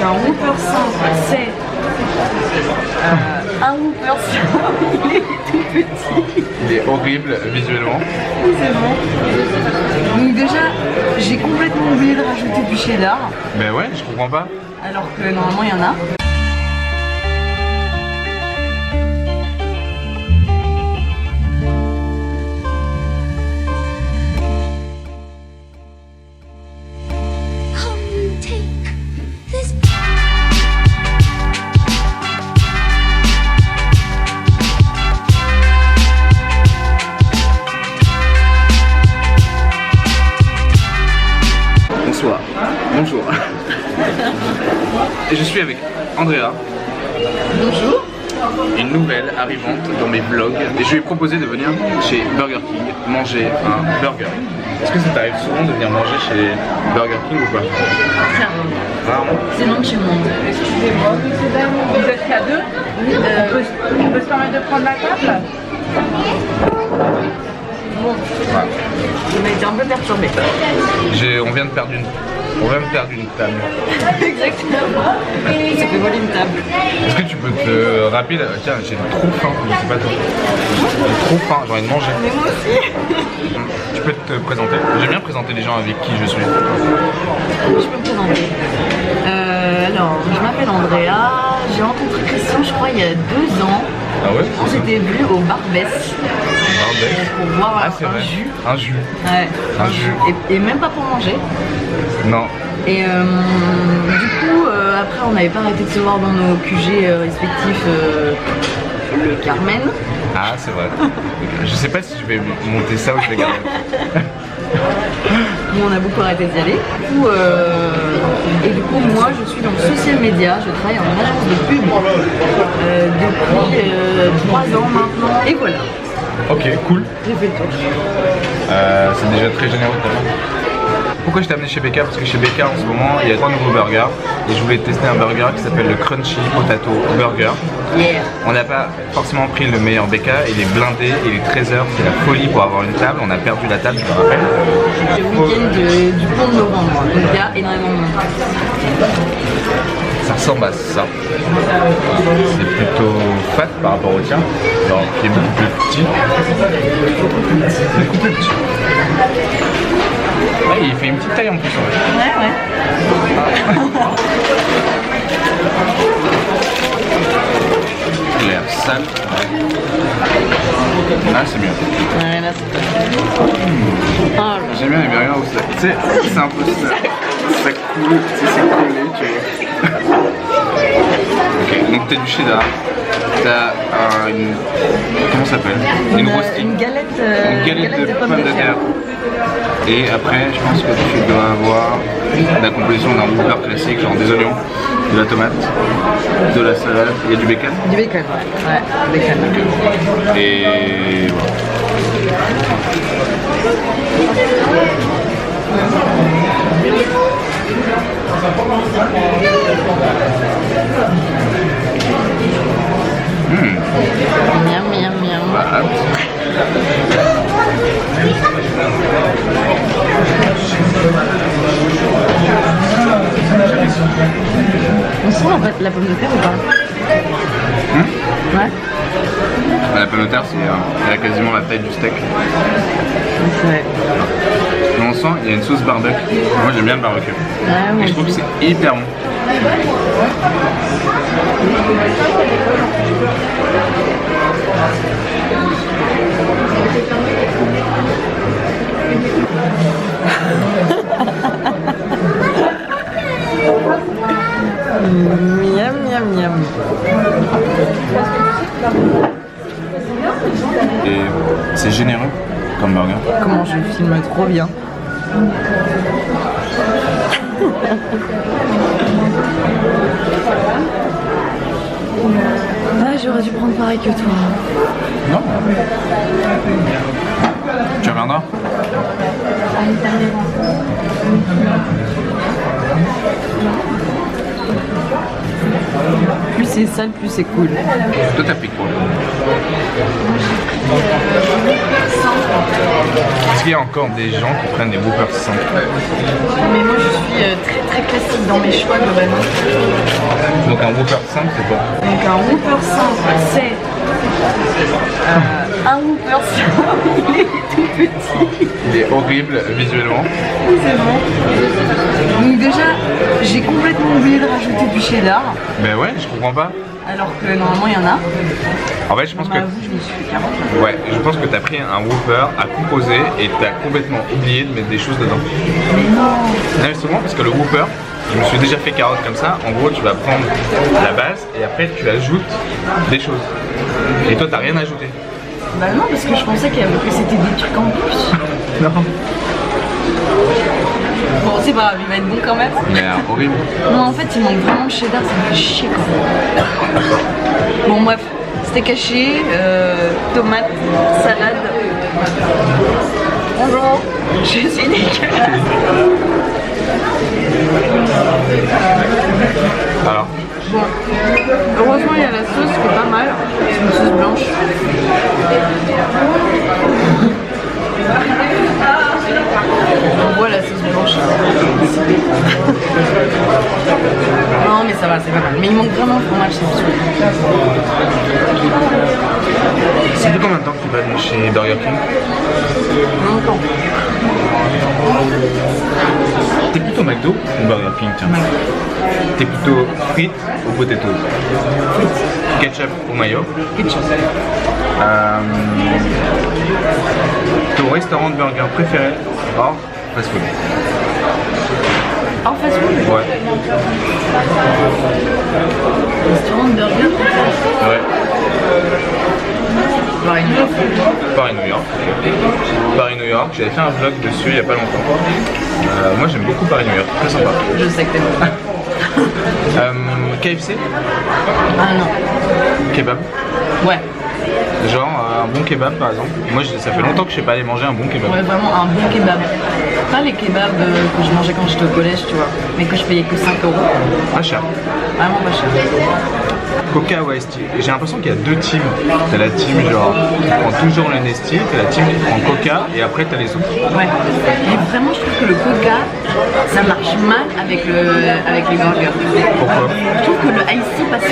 un Whopper simple, c'est un Whopper simple, il est tout petit. Il est horrible visuellement. C'est bon. Donc déjà, j'ai complètement oublié de rajouter du cheddar. Mais ouais, je comprends pas. Alors que normalement il y en a. Bonsoir. Bonjour. Et je suis avec Andrea. Bonjour. Une nouvelle arrivante dans mes vlogs. Et je lui ai proposé de venir chez Burger King manger un burger. Est-ce que ça t'arrive souvent de venir manger chez Burger King ou pas? Très rare. Rarement. C'est loin de chez moi. Excusez-moi, vous êtes qu'à deux? On peut se permettre de prendre la table? Bon, je m'ai été un peu perturbée. On vient de perdre une table. Exactement. Ça fait voler une table. Est-ce que tu peux te rappeler là? Tiens, j'ai trop faim, je sais pas toi. J'ai trop faim, j'ai envie de manger. Mais moi aussi. Tu peux te présenter? J'aime bien présenter les gens avec qui je suis. Je peux me présenter. Alors, je m'appelle Andrea. J'ai rencontré Christian, je crois, il y a 2 ans. Ah ouais? On s'était vu au Barbès. Pour boire Ah, c'est vrai. jus. Un jus. Ouais. Un jus. Et même pas pour manger. Non. Et du coup, après, on n'avait pas arrêté de se voir dans nos QG respectifs, le Carmen. Ah, c'est vrai. Je sais pas si je vais monter ça ou je vais garder. Nous, on a beaucoup arrêté d'y aller. Et du coup, moi, je suis dans le social media. Je travaille en agence de pub depuis 3 ans maintenant. Et voilà. Ok, cool. J'ai fait le tour. C'est déjà très généreux de ta part. Pourquoi je t'ai amené chez BK? Parce que chez BK en ce moment il y a 3 nouveaux burgers et je voulais tester un burger qui s'appelle le Crunchy Potato Burger. Yeah. On n'a pas forcément pris le meilleur BK, il est blindé, il est 13h, c'est la folie pour avoir une table, on a perdu la table, je me rappelle. C'est le week-end du pont de novembre, donc il y a énormément de monde. Ça ressemble à ça. C'est plutôt fat par rapport au tien, alors qui est beaucoup plus petit. Beaucoup plus petit. Ouais, il fait une petite taille en plus. Ouais. Il a l'air sale. Ah, c'est mieux. Ouais, là, c'est pas... J'aime bien les burgers où ça. Tu sais, c'est un peu ça. Ça coule, tu sais, c'est collé, tu vois. Ok, donc t'as du cheddar. T'as une. Comment ça s'appelle? Une rosti. Une galette de pommes de terre. Et après, je pense que tu dois avoir la composition d'un Whopper classique, genre des oignons, de la tomate, de la salade, il y a du bacon. Du bacon, ouais, bacon. Et voilà. Miam, miam, miam. Voilà. On sent la pomme de terre ou pas? Ouais. La pomme de terre, elle a quasiment la taille du steak. Ouais. Mais on sent, il y a une sauce barbecue. Moi j'aime bien le barbecue. Ouais, et je trouve que c'est hyper bon. Miam, miam, miam. Et c'est généreux comme burger. Comment je filme trop bien. Ah, j'aurais dû prendre pareil que toi. Non. Tu reviendras? plus c'est sale, plus c'est cool. Toi, t'as pris quoi? Est-ce qu'il y a encore des gens qui prennent des Whoopers simples? Mais moi je suis très très classique dans mes choix globalement. Donc un Whopper simple, c'est quoi? Donc un Whopper simple, c'est un Whopper simple, il est tout petit. Il est horrible visuellement. C'est bon. Donc déjà, j'ai complètement oublié de rajouter du cheddar, Mais ouais, je comprends pas. alors que normalement il y en a. En fait, je pense que... Bah, vous, je me suis fait carotte. Ouais, je pense que t'as pris un Whopper à composer et t'as complètement oublié de mettre des choses dedans. Mais non. Non, mais souvent parce que le Whopper, je me suis déjà fait carotte comme ça. En gros, tu vas prendre la base et après tu ajoutes des choses. Et toi, t'as rien ajouté. Bah non, parce que je pensais que c'était des trucs en plus. Non. Bon, c'est pas grave, il va être bon quand même. Mais horrible. Non, en fait, il manque vraiment de cheddar, ça me fait chier quand même. Bon, bref, steak haché, tomate, salade. Bonjour, je suis dégueulasse. Alors, Bon, heureusement, il y a la sauce qui est pas mal. C'est une sauce blanche. On voit la sauce blanche. Non mais ça va, c'est pas mal. Mais il manque vraiment le fromage, c'est sûr. ça fait combien de temps que tu vas chez Burger King? Longtemps. T'es plutôt McDo ou Burger King, tiens? T'es plutôt frites ou potato? Ketchup ou mayo? Ketchup. Ton restaurant de burger préféré hors fast food? En fast food? Ouais. Restaurant de burger? Ouais. Paris New York. Paris New York. Paris New York, j'avais fait un vlog dessus il y a pas longtemps. Moi j'aime beaucoup Paris New York, très sympa. Je sais que t'aimes. KFC? Ah non. Kebab? Ouais. Genre un bon kebab par exemple. Moi ça fait longtemps que je sais pas aller manger un bon kebab. Ouais, vraiment un bon kebab. Pas les kebabs que je mangeais quand j'étais au collège, tu vois. Mais que je payais que 5 €. Pas cher. Vraiment pas cher. Coca ou Iced Tea. J'ai l'impression qu'il y a deux teams. T'as la team genre qui prend toujours le Nestea, t'as la team qui prend Coca et après t'as les autres. Ouais. Mais vraiment, je trouve que le coca, ça marche mal avec les burgers. Pourquoi? Je trouve que le Ice Tea passe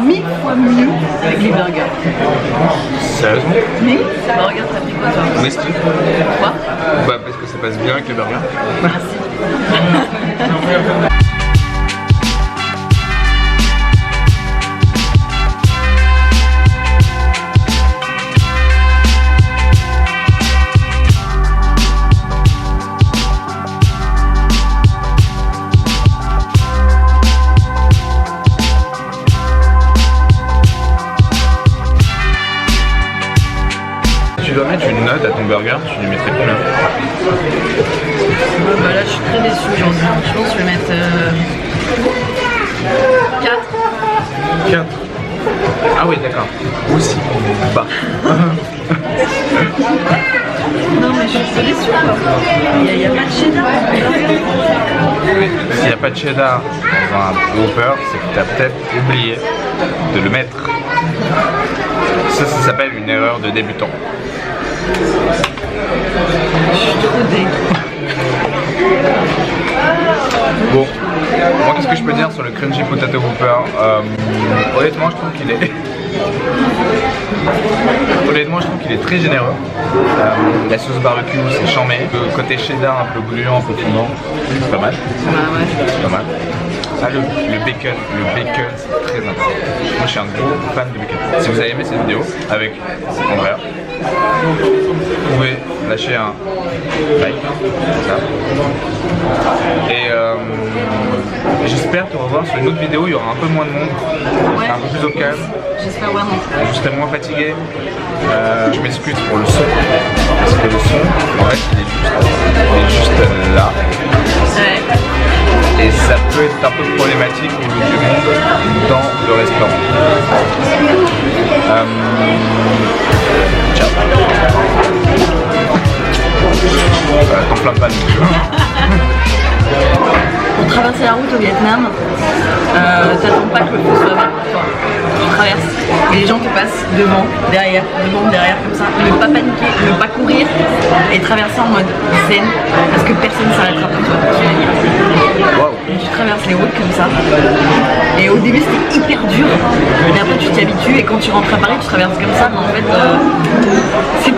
1000 fois mieux avec les burgers. Sérieusement? Mais, regarde, t'as pris quoi toi? Nestea? Quoi? Bah parce que ça passe bien avec les burgers. Merci. Si tu dois mettre une note à ton burger, tu lui mettrais combien? Bah là, je suis très déçue aujourd'hui. Je pense que je vais mettre 4. 4. Ah oui, d'accord. Aussi bas. Non, mais je suis très déçue. Il n'y a pas de cheddar. S'il n'y a pas de cheddar dans un Whopper, c'est que tu as peut-être oublié de le mettre. Ça s'appelle une erreur de débutant. Je suis trop dégoûtée. Bon, moi qu'est-ce que je peux dire sur le Crunchy Potato Whopper? Honnêtement, je trouve qu'il est... Honnêtement, je trouve qu'il est très généreux. La sauce barbecue, c'est charmé. Le côté cheddar, un peu gluant, un peu fondant, c'est pas mal. Bah ouais. C'est pas mal. Ah, le bacon, c'est très important. Moi, je suis un gros fan de bacon. Si vous avez aimé cette vidéo avec Andrea, vous pouvez lâcher un like, comme ça. Et j'espère te revoir sur une autre vidéo. Il y aura un peu moins de monde, Ouais. un peu plus au calme. J'espère vraiment. Je serai moins fatigué. Je m'excuse pour le son, parce que le son, en fait, il est juste là. Ouais. Et ça peut être un peu problématique au niveau du monde dans le restaurant. Ciao. T'enflamme pas non plus. Pour traverser la route au Vietnam, t'attends pas que le feu soit vert pour toi. Tu traverses et les gens te passent devant, derrière, comme ça. Ne pas paniquer, ne pas courir et traverser en mode zen parce que personne ne s'arrêtera pour toi. Wow. Et tu traverses les routes comme ça. Et au début c'était hyper dur, mais après tu t'y habitues et quand tu rentres à Paris tu traverses comme ça, mais en fait c'est